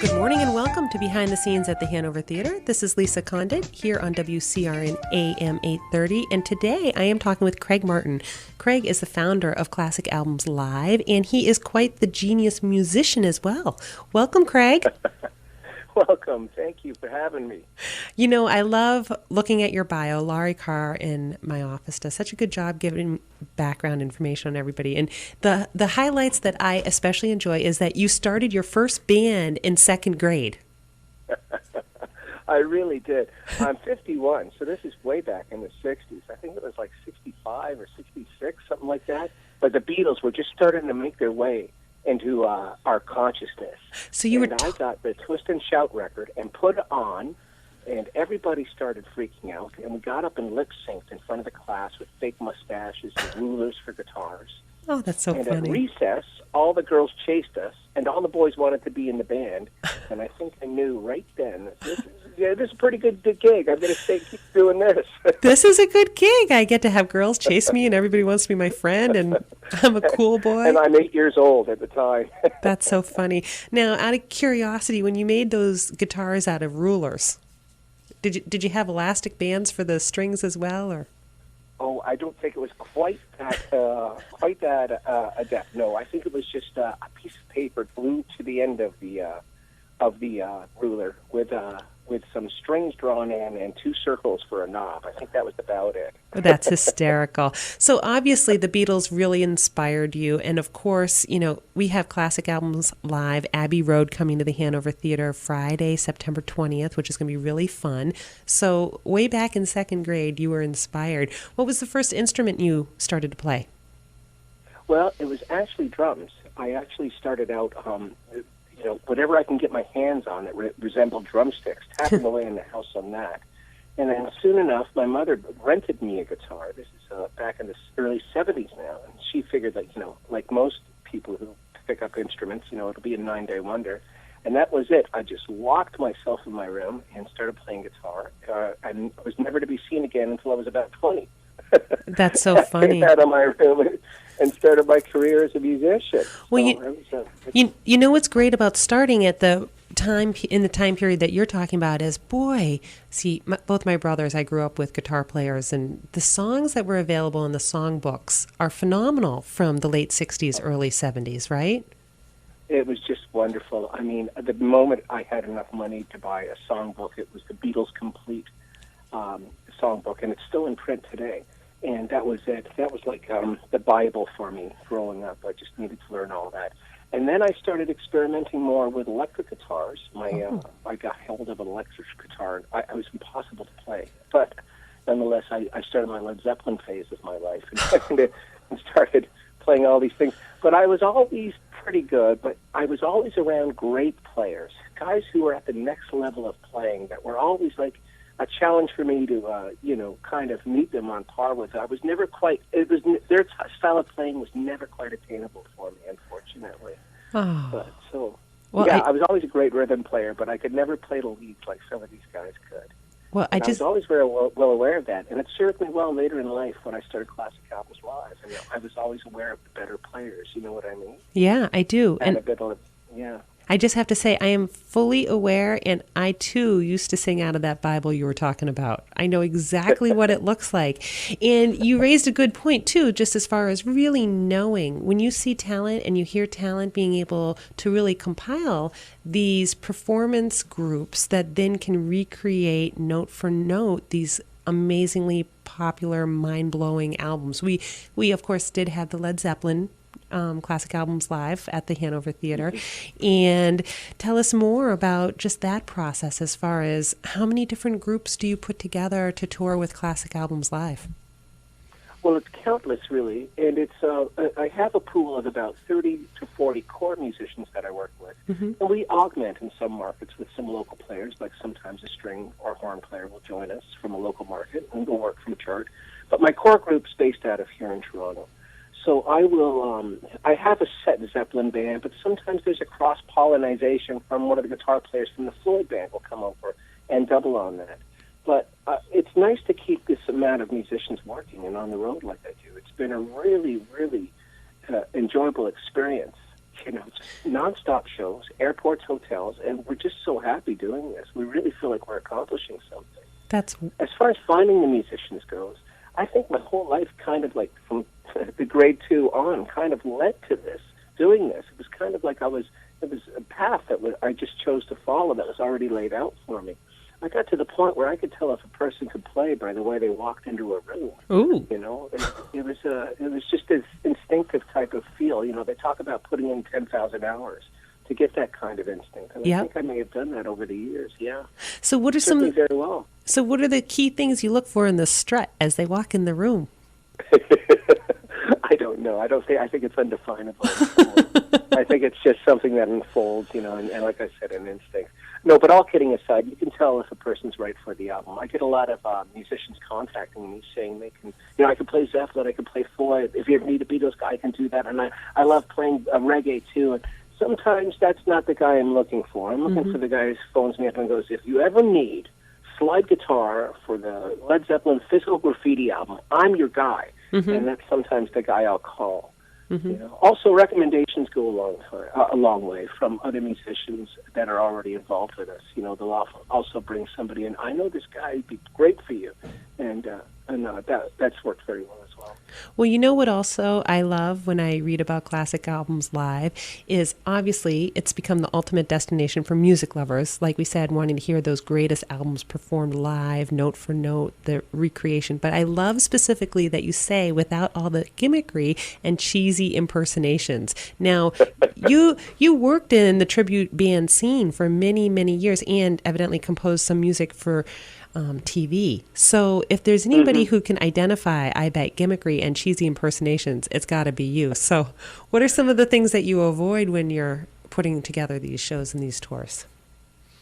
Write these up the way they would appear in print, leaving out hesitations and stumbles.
Good morning and welcome to Behind the Scenes at the Hanover Theatre. This is Lisa Condit here on WCRN AM 830, and today I am talking with Craig Martin. Craig is the founder of Classic Albums Live, and he is quite the genius musician as well. Welcome, Craig. Welcome. Thank you for having me. You know, I love looking at your bio. Laurie Carr in my office does such a good job giving background information on everybody. And the highlights that I especially enjoy is that you started your first band in second grade. I really did. I'm 51, so this is way back in the 60s. I think it was like 65 or 66, something like that. But the Beatles were just starting to make their way into our consciousness. So you I got the Twist and Shout record and put it on, and everybody started freaking out. And we got up and lip synced in front of the class with fake mustaches and rulers for guitars. Oh, that's so and funny. And at recess, all the girls chased us, and all the boys wanted to be in the band. And I think I knew right then, this is a pretty good gig. I'm going to keep doing this. This is a good gig. I get to have girls chase me, and everybody wants to be my friend, and I'm a cool boy. And I'm 8 years old at the time. That's so funny. Now, out of curiosity, when you made those guitars out of rulers, did you have elastic bands for the strings as well, or? Oh, I don't think it was quite that adept. No, I think it was just a piece of paper glued to the end of the ruler with some strings drawn in and two circles for a knob. I think that was about it. That's hysterical. So obviously the Beatles really inspired you. And of course, you know, we have Classic Albums Live, Abbey Road coming to the Hanover Theatre Friday, September 20th, which is going to be really fun. So way back in second grade, you were inspired. What was the first instrument you started to play? Well, it was actually drums. I actually started out, whatever I can get my hands on that resembled drumsticks, tapping away in the house on that. And then soon enough, my mother rented me a guitar. This is back in the early 70s now. And she figured that, like most people who pick up instruments, it'll be a 9-day wonder. And that was it. I just locked myself in my room and started playing guitar. And I was never to be seen again until I was about 20. That's so funny. I came out of my room and started my career as a musician. Well, you know what's great about starting at the time period that you're talking about is, both my brothers, I grew up with guitar players, and the songs that were available in the songbooks are phenomenal from the late 60s, early 70s, right? It was just wonderful. I mean, at the moment I had enough money to buy a songbook, it was the Beatles Complete songbook, and it's still in print today. And that was it. That was like the Bible for me growing up. I just needed to learn all that. And then I started experimenting more with electric guitars. I got hold of an electric guitar. It was impossible to play. But nonetheless, I started my Led Zeppelin phase of my life and started playing all these things. But I was always pretty good, but I was always around great players, guys who were at the next level of playing that were always like a challenge for me to, kind of meet them on par with. I was never quite, their style of playing was never quite attainable for me, unfortunately. Oh. But I was always a great rhythm player, but I could never play the leads like some of these guys could. Well, I was always very well aware of that, and it served me well later in life when I started Classic Albums Live. And I was always aware of the better players, you know what I mean? Yeah, I do. And a bit of, yeah. I just have to say, I am fully aware, and I, too, used to sing out of that Bible you were talking about. I know exactly what it looks like. And you raised a good point, too, just as far as really knowing. When you see talent and you hear talent, being able to really compile these performance groups that then can recreate note for note these amazingly popular, mind-blowing albums. We of course, did have the Led Zeppelin Classic Albums Live at the Hanover Theatre. And tell us more about just that process as far as how many different groups do you put together to tour with Classic Albums Live? Well, it's countless, really, and it's I have a pool of about 30 to 40 core musicians that I work with, and we augment in some markets with some local players, like sometimes a string or horn player will join us from a local market, and we'll work from a chart. But my core group's based out of here in Toronto. So I will, I have a set Zeppelin band, but sometimes there's a cross-pollination from one of the guitar players from the Floyd band will come over and double on that. But it's nice to keep this amount of musicians working and on the road like I do. It's been a really, really enjoyable experience. just nonstop shows, airports, hotels, and we're just so happy doing this. We really feel like we're accomplishing something. As far as finding the musicians goes, I think my whole life kind of like from the grade 2 on kind of led to this, doing this. It was kind of like it was a path I just chose to follow that was already laid out for me. I got to the point where I could tell if a person could play by the way they walked into a room. Ooh. It was just this instinctive type of feel. They talk about putting in 10,000 hours to get that kind of instinct. And I think I may have done that over the years, yeah. So what are very well. So what are the key things you look for in the strut as they walk in the room? I don't know. I think it's undefinable. I think it's just something that unfolds, and like I said, an instinct. No, but all kidding aside, you can tell if a person's right for the album. I get a lot of musicians contacting me saying they can, I can play Zeppelin, I can play Floyd. If you ever need a Beatles guy, I can do that. And I love playing reggae too. And sometimes that's not the guy I'm looking for. I'm looking for the guy who phones me up and goes, if you ever need slide guitar for the Led Zeppelin Physical Graffiti album, I'm your guy. And that's sometimes the guy I'll call. Also, recommendations go a long way from other musicians that are already involved with us. They'll also bring somebody in. I know this guy would be great for you, and that's worked very well as well. Well, what also I love when I read about classic albums live is obviously it's become the ultimate destination for music lovers, like we said, wanting to hear those greatest albums performed live, note for note, the recreation. But I love specifically that you say without all the gimmickry and cheesy impersonations. Now, you worked in the tribute band scene for many, many years and evidently composed some music for TV. So if there's anybody who can identify, I bet, gimmickry and cheesy impersonations, it's got to be you. So what are some of the things that you avoid when you're putting together these shows and these tours?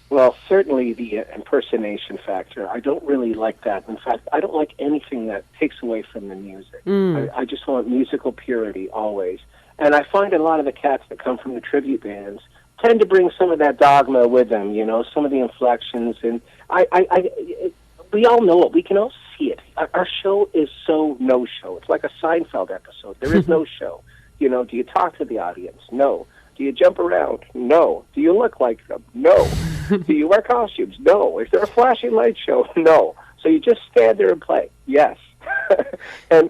Well, certainly the impersonation factor. I don't really like that. In fact, I don't like anything that takes away from the music. I just want musical purity always. And I find a lot of the cats that come from the tribute bands tend to bring some of that dogma with them, some of the inflections. And we all know it. We can all see it. Our show is so no-show. It's like a Seinfeld episode. There is no show. Do you talk to the audience? No. Do you jump around? No. Do you look like them? No. Do you wear costumes? No. Is there a flashing light show? No. So you just stand there and play? Yes. and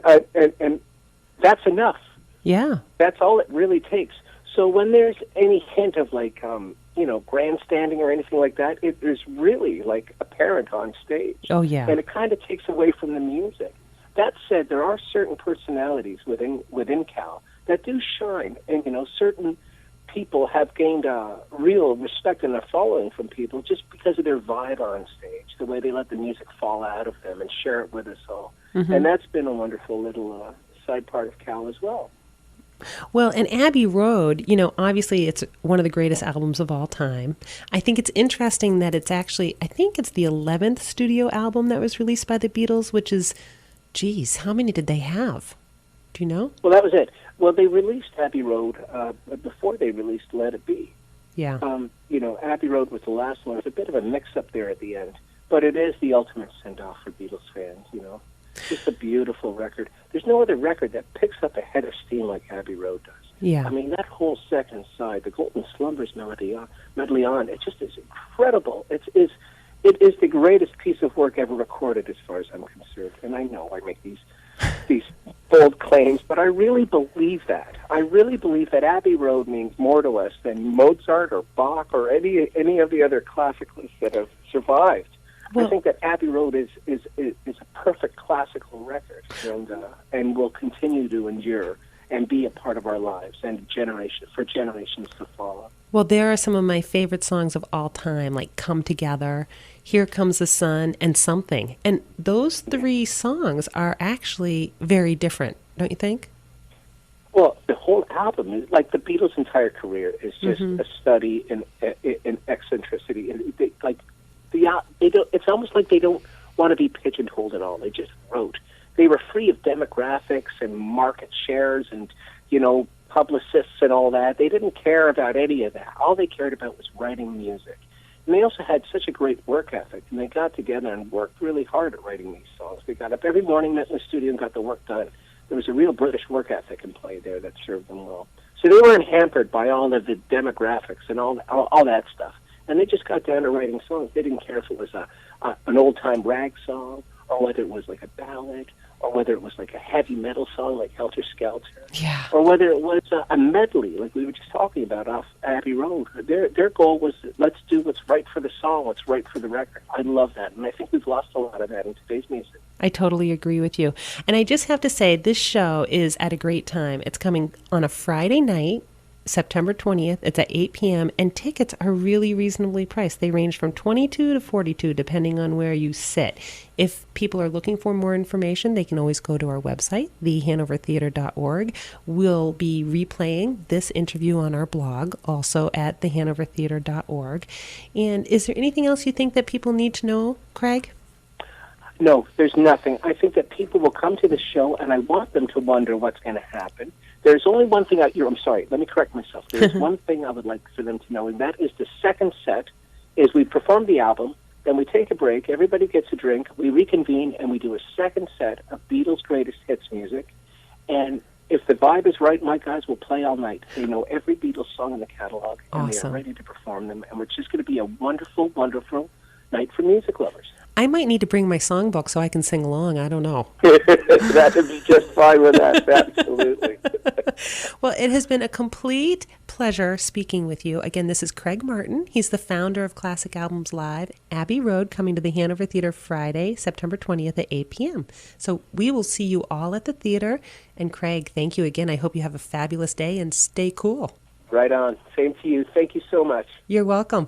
that's enough. Yeah. That's all it really takes. So when there's any hint of grandstanding or anything like that, it is really apparent on stage. Oh, yeah. And it kind of takes away from the music. That said, there are certain personalities within Cal that do shine, and certain people have gained real respect and a following from people just because of their vibe on stage, the way they let the music fall out of them and share it with us all. And that's been a wonderful little side part of Cal as well. Well, and Abbey Road, obviously it's one of the greatest albums of all time. I think it's interesting that it's actually, I think it's the 11th studio album that was released by the Beatles, which is, geez, how many did they have? Do you know? Well, that was it. Well, they released Abbey Road before they released Let It Be. Yeah. Abbey Road was the last one. It's a bit of a mix-up there at the end, but it is the ultimate send-off for Beatles fans, Just a beautiful record. There's no other record that picks up a head of steam like Abbey Road does. Yeah. I mean, that whole second side, the Golden Slumbers medley on, it just is incredible. It is the greatest piece of work ever recorded as far as I'm concerned. And I know I make these bold claims, but I really believe that. I really believe that Abbey Road means more to us than Mozart or Bach or any of the other classicals that have survived. Well, I think that Abbey Road is a perfect classical record, and will continue to endure and be a part of our lives and for generations to follow. Well, there are some of my favorite songs of all time, like "Come Together," "Here Comes the Sun," and "Something." And those three songs are actually very different, don't you think? Well, the whole album is like the Beatles' entire career is just a study in eccentricity. It's almost like they don't want to be pigeonholed at all. They just wrote. They were free of demographics and market shares and, publicists and all that. They didn't care about any of that. All they cared about was writing music. And they also had such a great work ethic, and they got together and worked really hard at writing these songs. They got up every morning, met in the studio, and got the work done. There was a real British work ethic in play there that served them well. So they weren't hampered by all of the demographics and all that stuff. And they just got down to writing songs. They didn't care if it was an old-time rag song, or whether it was like a ballad, or whether it was like a heavy metal song like Helter Skelter, Yeah. or whether it was a medley like we were just talking about off Abbey Road. Their goal was, let's do what's right for the song, what's right for the record. I love that, and I think we've lost a lot of that in today's music. I totally agree with you. And I just have to say, this show is at a great time. It's coming on a Friday night, September 20th. It's at 8 p.m. And tickets are really reasonably priced. They range from $22 to $42, depending on where you sit. If people are looking for more information, they can always go to our website, thehanovertheatre.org. We'll be replaying this interview on our blog, also at thehanovertheatre.org. And is there anything else you think that people need to know, Craig? No, there's nothing. I think that people will come to the show, and I want them to wonder what's going to happen. There's only one thing I'm sorry, let me correct myself. There's one thing I would like for them to know, and that is the second set is we perform the album, then we take a break, everybody gets a drink, we reconvene, and we do a second set of Beatles' greatest hits music. And if the vibe is right, my guys will play all night. They know every Beatles song in the catalog, and they are ready to perform them. And it's just going to be a wonderful, wonderful night for music lovers. I might need to bring my songbook so I can sing along. I don't know. That would be just fine with us. Absolutely. Well, it has been a complete pleasure speaking with you. Again, this is Craig Martin. He's the founder of Classic Albums Live, Abbey Road, coming to the Hanover Theatre Friday, September 20th at 8 p.m. So we will see you all at the theater. And Craig, thank you again. I hope you have a fabulous day and stay cool. Right on. Same to you. Thank you so much. You're welcome.